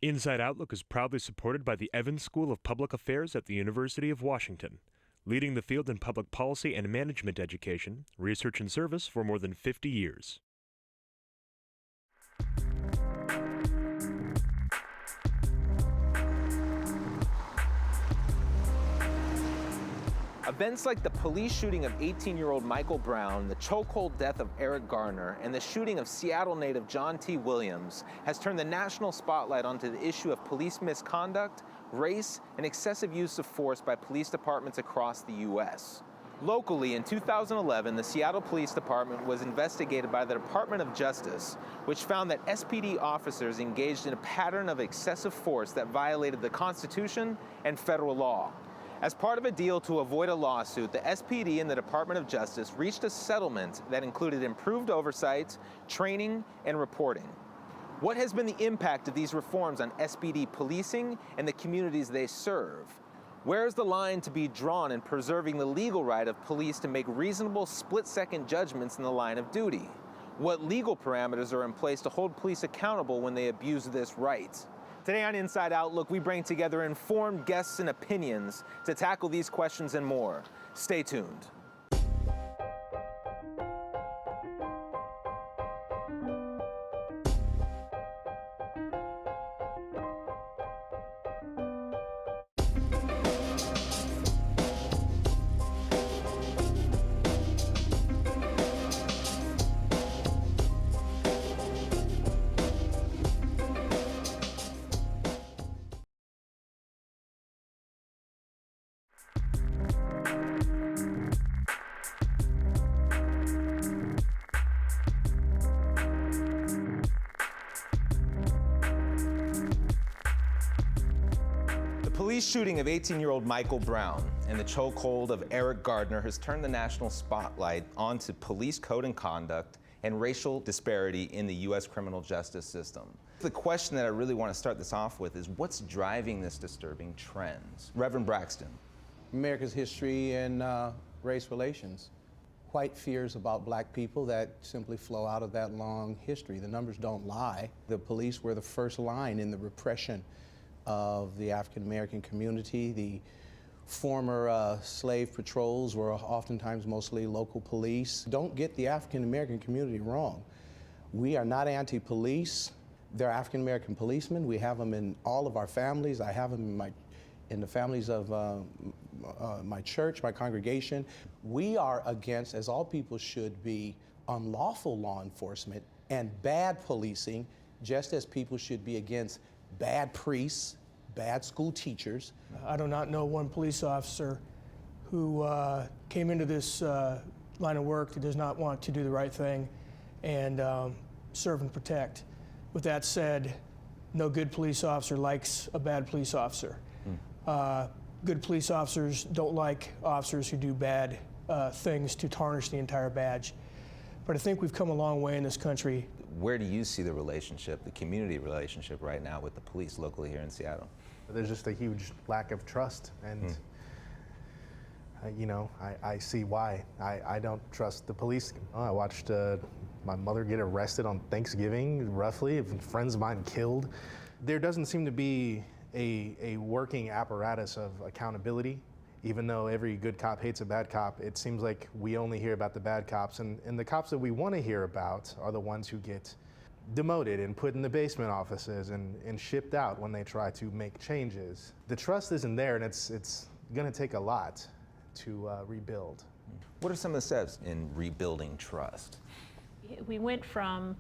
Inside Outlook is proudly supported by the Evans School of Public Affairs at the University of Washington, leading the field in public policy and management education, research and service for more than 50 years. Events like the police shooting of 18-year-old Michael Brown, the chokehold death of Eric Garner, and the shooting of Seattle native John T. Williams has turned the national spotlight onto the issue of police misconduct, race, and excessive use of force by police departments across the U.S. Locally, in 2011, the Seattle Police Department was investigated by the Department of Justice, which found that SPD officers engaged in a pattern of excessive force that violated the Constitution and federal law. As part of a deal to avoid a lawsuit, the SPD and the Department of Justice reached a settlement that included improved oversight, training, and reporting. What has been the impact of these reforms on SPD policing and the communities they serve? Where is the line to be drawn in preserving the legal right of police to make reasonable split-second judgments in the line of duty? What legal parameters are in place to hold police accountable when they abuse this right? Today on Inside Outlook, we bring together informed guests and opinions to tackle these questions and more. Stay tuned. The police shooting of 18-year-old Michael Brown and the chokehold of Eric Garner has turned the national spotlight onto police code and conduct and racial disparity in the U.S. criminal justice system. The question that I really want to start this off with is what's driving this disturbing trends? Reverend Braxton. America's history and race relations. White fears about black people that simply flow out of that long history. The numbers don't lie. The police were the first line in the repression of the African-American community. The former slave patrols were oftentimes mostly local police. Don't get the African-American community wrong. We are not anti-police. They're African-American policemen. We have them in all of our families. I have them in the families of my church, my congregation. We are against, as all people should be, unlawful law enforcement and bad policing, just as people should be against bad priests, bad school teachers. I do not know one police officer who came into this line of work that does not want to do the right thing and serve and protect. With that said, no good police officer likes a bad police officer. Good police officers don't like officers who do bad things to tarnish the entire badge. But I think we've come a long way in this country. Where do you see the relationship, the community relationship right now with the police locally here in Seattle? There's just a huge lack of trust, and you know, I see why. I don't trust the police. I watched my mother get arrested on Thanksgiving, roughly, friends of mine killed. There doesn't seem to be a working apparatus of accountability. Even though every good cop hates a bad cop, it seems like we only hear about the bad cops, and the cops that we want to hear about are the ones who get demoted and put in the basement offices and shipped out when they try to make changes. The trust isn't there, and it's going to take a lot to rebuild. What are some of the steps in rebuilding trust? We went from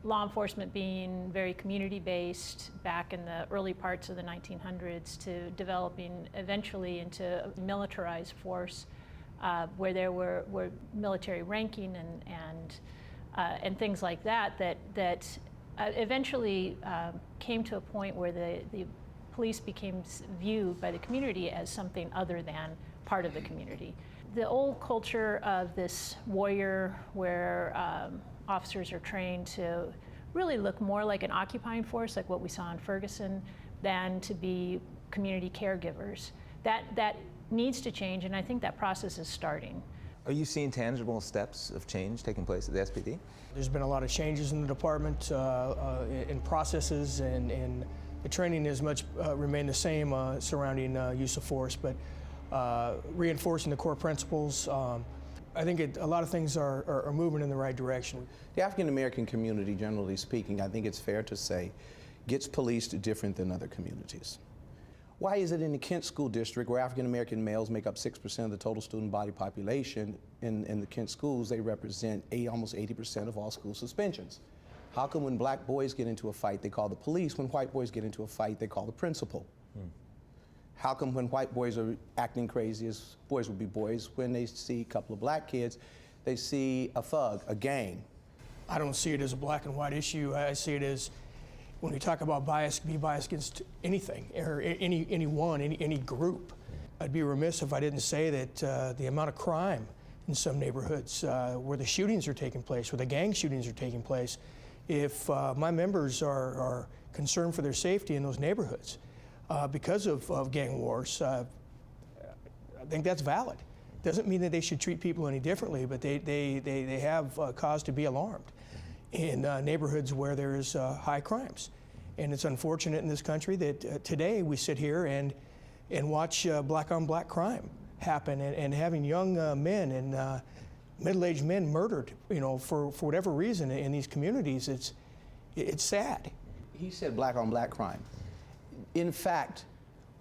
law enforcement being very community-based back in the early parts of the 1900s to developing eventually into a militarized force where there were military ranking and things like that eventually came to a point where the police became viewed by the community as something other than part of the community. The old culture of this warrior where officers are trained to really look more like an occupying force, like what we saw in Ferguson, than to be community caregivers. That needs to change, and I think that process is starting. Are you seeing tangible steps of change taking place at the SPD? There's been a lot of changes in the department, in processes and in The training has much remained the same surrounding use of force, but reinforcing the core principles. I think a lot of things are moving in the right direction. The African American community, generally speaking, I think it's fair to say, gets policed different than other communities. Why is it in the Kent School District, where African American males make up 6% of the total student body population, in the Kent schools, they represent almost 80% of all school suspensions? How come when black boys get into a fight, they call the police? When white boys get into a fight, they call the principal? How come when white boys are acting crazy, as boys would be boys, when they see a couple of black kids, they see a thug, a gang? I don't see it as a black and white issue. I see it as, when we talk about bias, be biased against anything, or anyone, any group. I'd be remiss if I didn't say that the amount of crime in some neighborhoods where the shootings are taking place, where the gang shootings are taking place, if my members are concerned for their safety in those neighborhoods because of gang wars, I think that's valid. Doesn't mean that they should treat people any differently, but they have cause to be alarmed in neighborhoods where there is high crimes. And it's unfortunate in this country that today we sit here and watch black on black crime happen, and having young men and middle-aged men murdered, for whatever reason in these communities. It's sad. He said black on black crime. In fact,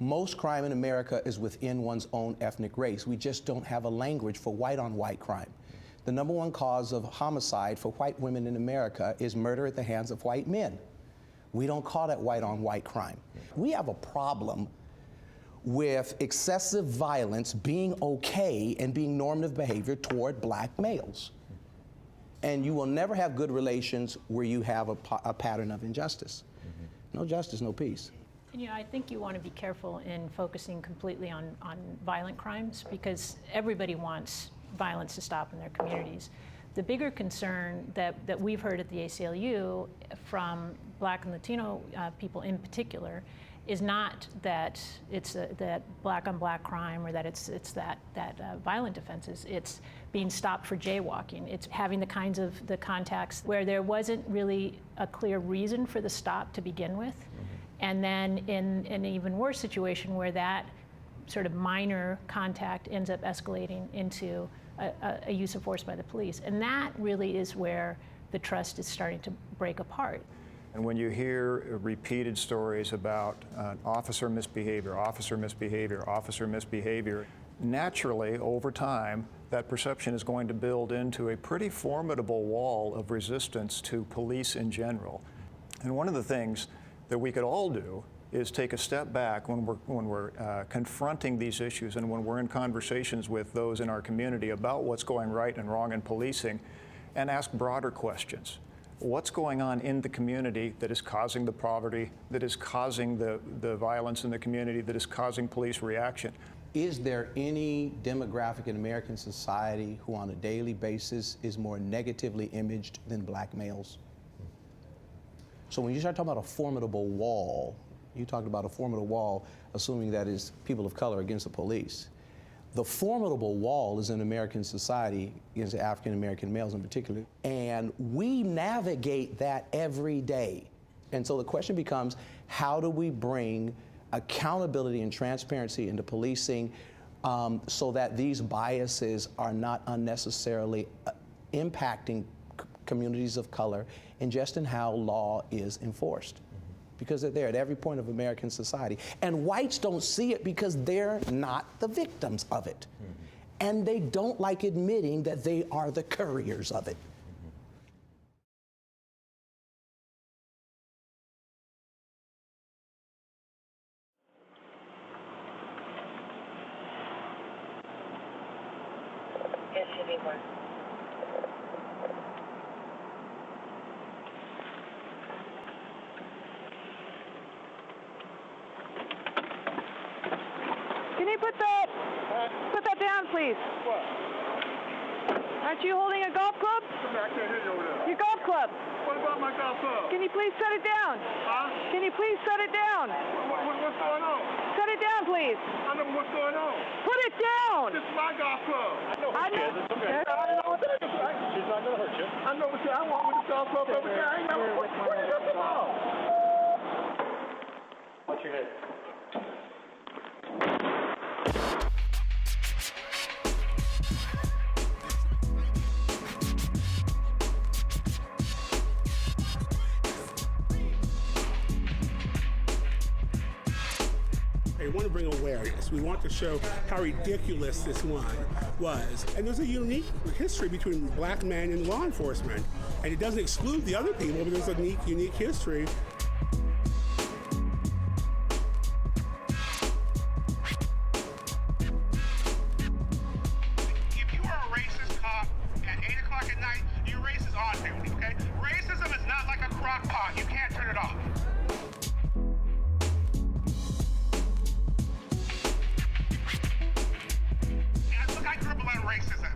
most crime in America is within one's own ethnic race. We just don't have a language for white on white crime. The number one cause of homicide for white women in America is murder at the hands of white men. We don't call that white on white crime. We have a problem with excessive violence being okay and being normative behavior toward black males. And you will never have good relations where you have a pattern of injustice. No justice, no peace. And, I think you want to be careful in focusing completely on violent crimes, because everybody wants violence to stop in their communities. The bigger concern that we've heard at the ACLU from Black and Latino people in particular is not that it's that black on black crime, or that it's that violent offenses. It's being stopped for jaywalking. It's having the kinds of the contacts where there wasn't really a clear reason for the stop to begin with. And then in an even worse situation where that sort of minor contact ends up escalating into a use of force by the police. And that really is where the trust is starting to break apart. And when you hear repeated stories about officer misbehavior, naturally, over time, that perception is going to build into a pretty formidable wall of resistance to police in general. And one of the things that we could all do is take a step back when we're confronting these issues, and when we're in conversations with those in our community about what's going right and wrong in policing, and ask broader questions. What's going on in the community that is causing the poverty, that is causing the violence in the community, that is causing police reaction? Is there any demographic in American society who on a daily basis is more negatively imaged than black males? So when you start talking about a formidable wall, you talked about a formidable wall, assuming that is people of color against the police. The formidable wall is in American society against African American males in particular, and we navigate that every day. And so the question becomes, how do we bring accountability and transparency into policing so that these biases are not unnecessarily impacting communities of color, and just in how law is enforced? Because they're there at every point of American society. And whites don't see it because they're not the victims of it. And they don't like admitting that they are the couriers of it. Can you put that down, please? What? Aren't you holding a golf club? I can't hear you over there. Your golf club. What about my golf club? Can you please set it down? Huh? Can you please set it down? What's going on? Set it down, please. I know what's going on. Put it down. This is my golf club. I know. I know what that is. She's not going to hurt you. I know what I want with this golf club every day. I ain't never what is this about? ahead. We want to bring awareness. We want to show how ridiculous this one was. And there's a unique history between black men and law enforcement. And it doesn't exclude the other people, but there's a unique history. If you are a racist cop at 8 o'clock at night, you're racist on duty, okay? Racism is not like a crock pot. You can't turn it off. I grew up around racism,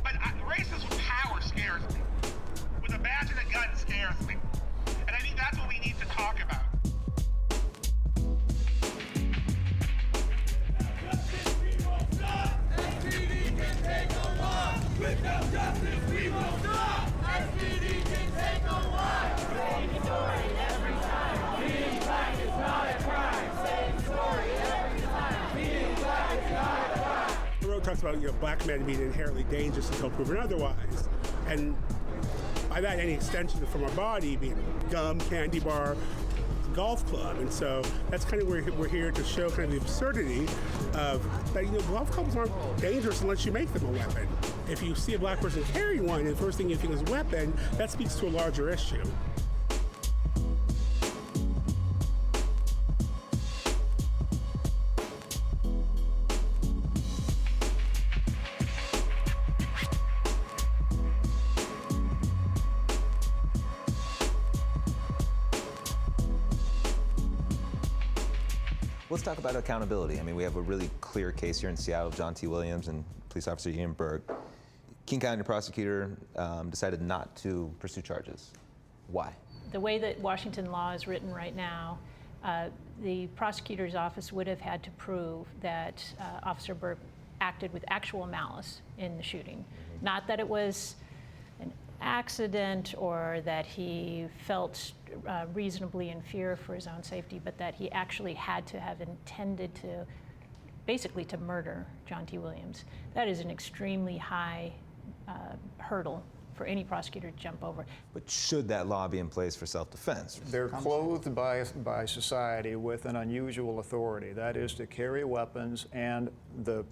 but racism with power scares me. With a badge and a gun scares me. And I think that's what we need to talk about. Without justice, we won't stop. SPD can take a while. Same story every time. Being black is not a crime. Same story every time. Being black is not a crime. The road talks about black men being inherently dangerous until proven otherwise, and by that any extension from our body being gum, candy bar, golf club, and so that's kind of where we're here to show kind of the absurdity of that. Golf clubs aren't dangerous unless you make them a weapon. If you see a black person carrying one, and the first thing you think is a weapon, that speaks to a larger issue. Let's talk about accountability. I mean, we have a really clear case here in Seattle, John T. Williams and police officer Ian Berg. King County prosecutor decided not to pursue charges. Why? The way that Washington law is written right now, the prosecutor's office would have had to prove that Officer Berg acted with actual malice in the shooting. Not that it was an accident or that he felt reasonably in fear for his own safety, but that he actually had to have intended to, basically to murder John T. Williams. That is an extremely high hurdle for any prosecutor to jump over. But should that law be in place for self-defense? They're clothed by society with an unusual authority. That is to carry weapons and the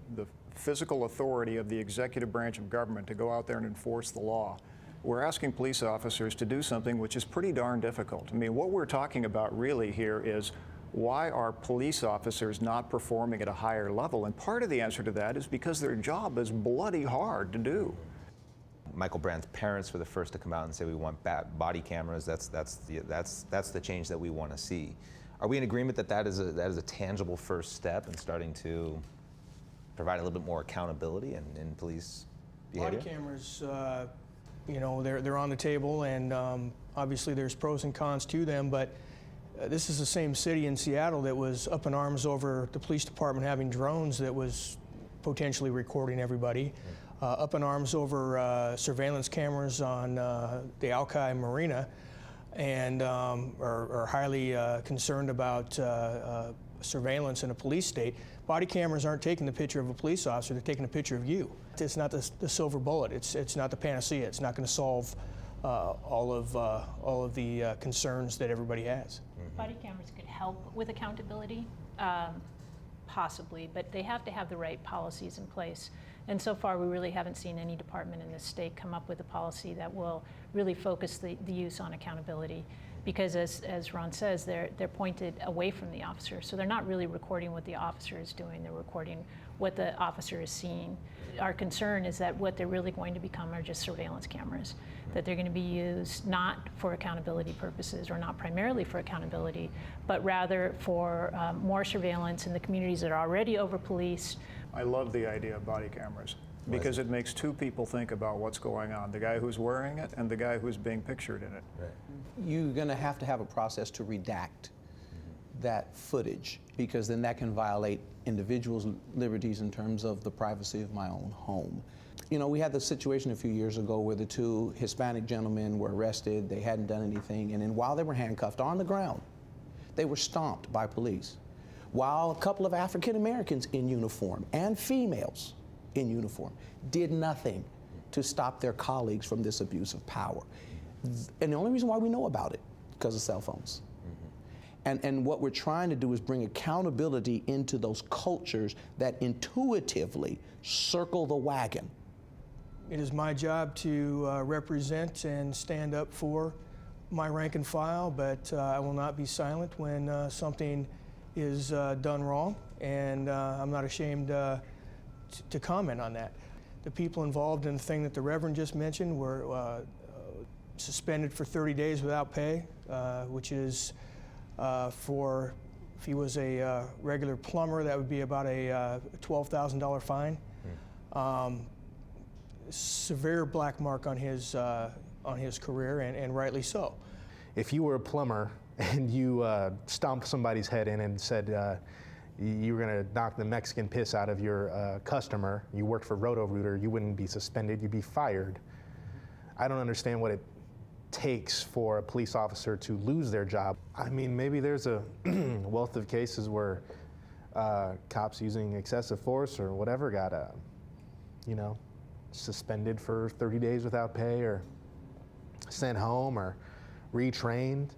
physical authority of the executive branch of government to go out there and enforce the law. We're asking police officers to do something which is pretty darn difficult. I mean, what we're talking about really here is why are police officers not performing at a higher level? And part of the answer to that is because their job is bloody hard to do. Michael Brown's parents were the first to come out and say we want body cameras. That's the change that we want to see. Are we in agreement that that is a tangible first step in starting to provide a little bit more accountability in police behavior? Body cameras, they're on the table, and obviously there's pros and cons to them, but this is the same city in Seattle that was up in arms over the police department having drones that was potentially recording everybody. Up in arms over surveillance cameras on the Alki Marina, and are highly concerned about surveillance in a police state. Body cameras aren't taking the picture of a police officer, they're taking a picture of you. It's not the silver bullet, it's not the panacea, it's not going to solve all of the concerns that everybody has. Body cameras could help with accountability, possibly, but they have to have the right policies in place. And so far, we really haven't seen any department in this state come up with a policy that will really focus the use on accountability. Because as Ron says, they're pointed away from the officer. So they're not really recording what the officer is doing, they're recording what the officer is seeing. Our concern is that what they're really going to become are just surveillance cameras, that they're going to be used not for accountability purposes or not primarily for accountability, but rather for more surveillance in the communities that are already over-policed. I love the idea of body cameras because it makes two people think about what's going on, the guy who's wearing it and the guy who's being pictured in it. Right. You're going to have a process to redact that footage, because then that can violate individuals' liberties in terms of the privacy of my own home. We had the situation a few years ago where the two Hispanic gentlemen were arrested, they hadn't done anything, and then while they were handcuffed on the ground, they were stomped by police. while a couple of African Americans in uniform and females in uniform did nothing to stop their colleagues from this abuse of power. And the only reason why we know about it, because of cell phones. And what we're trying to do is bring accountability into those cultures that intuitively circle the wagon. It is my job to represent and stand up for my rank and file, but I will not be silent when something is done wrong, and I'm not ashamed to comment on that. The people involved in the thing that the Reverend just mentioned were suspended for 30 days without pay, which is for, if he was a regular plumber, that would be about a $12,000 fine. Severe black mark on his career, and rightly so. If you were a plumber and you stomped somebody's head in and said you were going to knock the Mexican piss out of your customer, you worked for Roto-Rooter, you wouldn't be suspended, you'd be fired. I don't understand what it takes for a police officer to lose their job. I mean, maybe there's a wealth of cases where cops using excessive force or whatever got, suspended for 30 days without pay or sent home or retrained.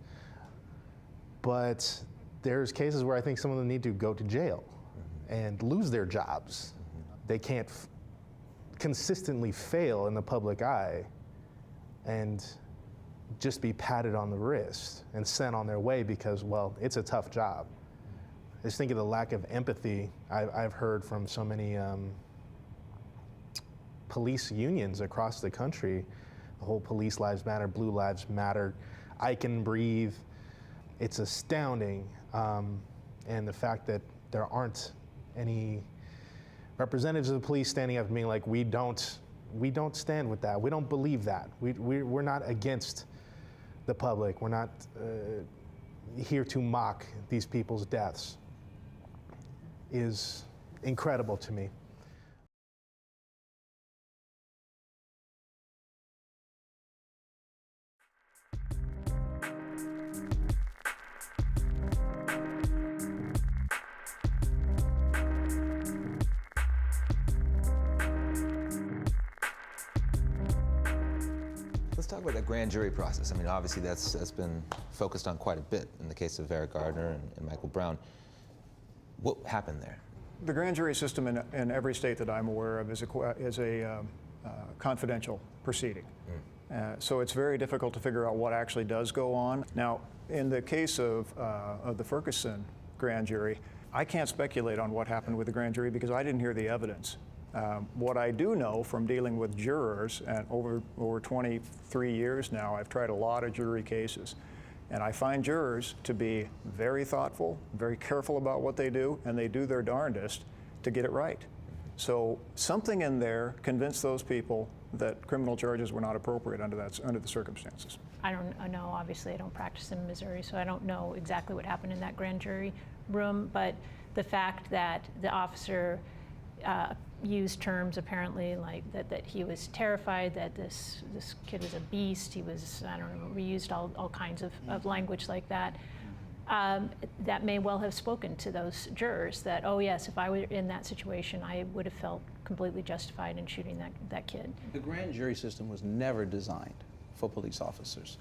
But there's cases where I think some of them need to go to jail and lose their jobs. They can't consistently fail in the public eye and just be patted on the wrist and sent on their way because, well, it's a tough job. I just think of the lack of empathy I've heard from so many police unions across the country. The whole Police Lives Matter, Blue Lives Matter, I Can Breathe. It's astounding. And the fact that there aren't any representatives of the police standing up and being like, we don't stand with that. We don't believe that. We're not against the public. We're not here to mock these people's deaths is incredible to me. Let's talk about the grand jury process. I mean, obviously that's been focused on quite a bit in the case of Eric Garner and Michael Brown. What happened there? The grand jury system in every state that I'm aware of is a confidential proceeding. So it's very difficult to figure out what actually does go on. Now, in the case of the Ferguson grand jury, I can't speculate on what happened with the grand jury because I didn't hear the evidence. What I do know from dealing with jurors, and over 23 years now, I've tried a lot of jury cases, and I find jurors to be very thoughtful, very careful about what they do, and they do their darndest to get it right. So something in there convinced those people that criminal charges were not appropriate under the circumstances. I don't know, obviously I don't practice in Missouri, so I don't know exactly what happened in that grand jury room, but the fact that the officer used terms apparently like that he was terrified, that this kid was a beast, he was, I don't know, reused all kinds of language like that. That may well have spoken to those jurors that, oh yes, if I were in that situation, I would have felt completely justified in shooting that kid. The grand jury system was never designed for police officers.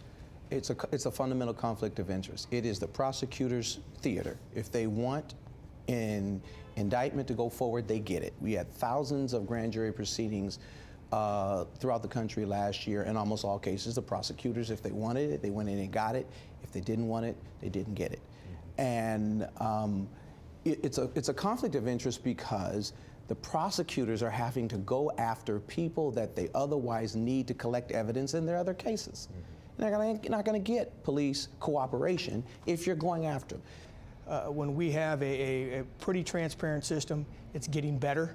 It's a fundamental conflict of interest. It is the prosecutor's theater. If they want an indictment to go forward, they get it. We had thousands of grand jury proceedings throughout the country last year. In almost all cases, the prosecutors, if they wanted it, they went in and got it. If they didn't want it, they didn't get it. And it's a conflict of interest because the prosecutors are having to go after people that they otherwise need to collect evidence in their other cases. You're not going to get police cooperation if you're going after them. When we have a pretty transparent system, it's getting better.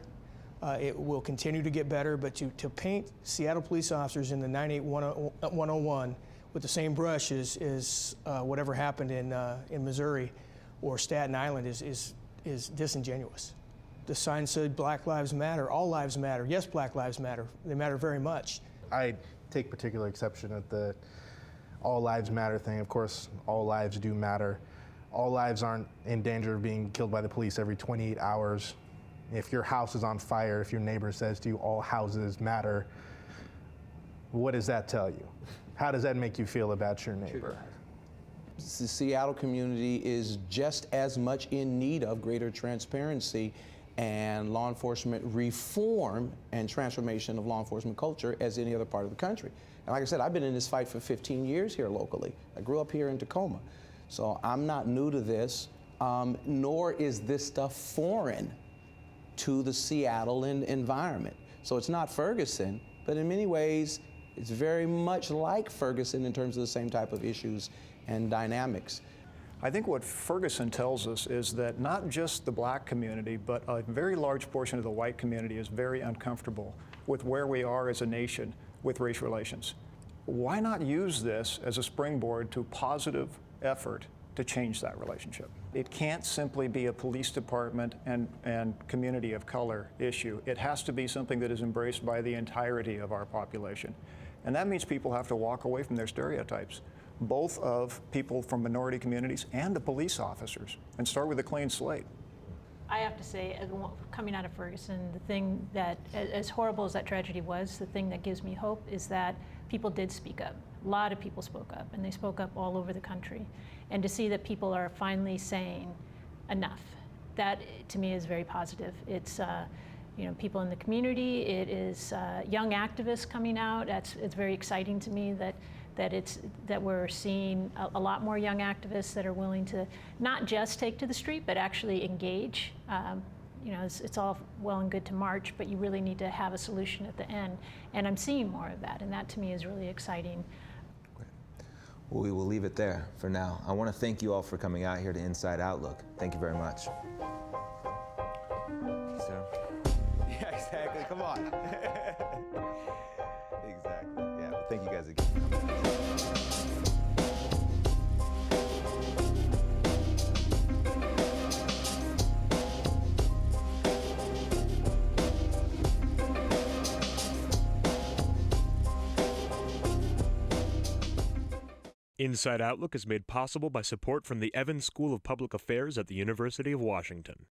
It will continue to get better, but to paint Seattle police officers in the 98101 with the same brush as whatever happened in Missouri or Staten Island is disingenuous. The sign said Black Lives Matter, all lives matter. Yes, Black Lives Matter. They matter very much. I take particular exception at the all lives matter thing. Of course, all lives do matter. all lives aren't in danger of being killed by the police every 28 hours. If your house is on fire, if your neighbor says to you, all houses matter, what does that tell you? How does that make you feel about your neighbor? The Seattle community is just as much in need of greater transparency and law enforcement reform and transformation of law enforcement culture as any other part of the country. And like I said, I've been in this fight for 15 years here locally. I grew up here in Tacoma. So I'm not new to this, nor is this stuff foreign to the Seattle environment. So it's not Ferguson, but in many ways, it's very much like Ferguson in terms of the same type of issues and dynamics. I think what Ferguson tells us is that not just the black community, but a very large portion of the white community is very uncomfortable with where we are as a nation with race relations. Why not use this as a springboard to positive effort to change that relationship? It can't simply be a police department and community of color issue. It has to be something that is embraced by the entirety of our population. And that means people have to walk away from their stereotypes, both of people from minority communities and the police officers, and start with a clean slate. I have to say, coming out of Ferguson, the thing that, as horrible as that tragedy was, the thing that gives me hope is that people did speak up. A lot of people spoke up, and they spoke up all over the country. And to see that people are finally saying enough, that to me is very positive. It's people in the community. It is young activists coming out. It's very exciting to me that we're seeing a lot more young activists that are willing to not just take to the street, but actually engage. It's all well and good to march, but you really need to have a solution at the end. And I'm seeing more of that, and that to me is really exciting. Great. Well, we will leave it there for now. I want to thank you all for coming out here to Inside Outlook. Thank you very much. So, yeah, exactly. Come on. Exactly. Yeah. Thank you guys again. Inside Outlook is made possible by support from the Evans School of Public Affairs at the University of Washington.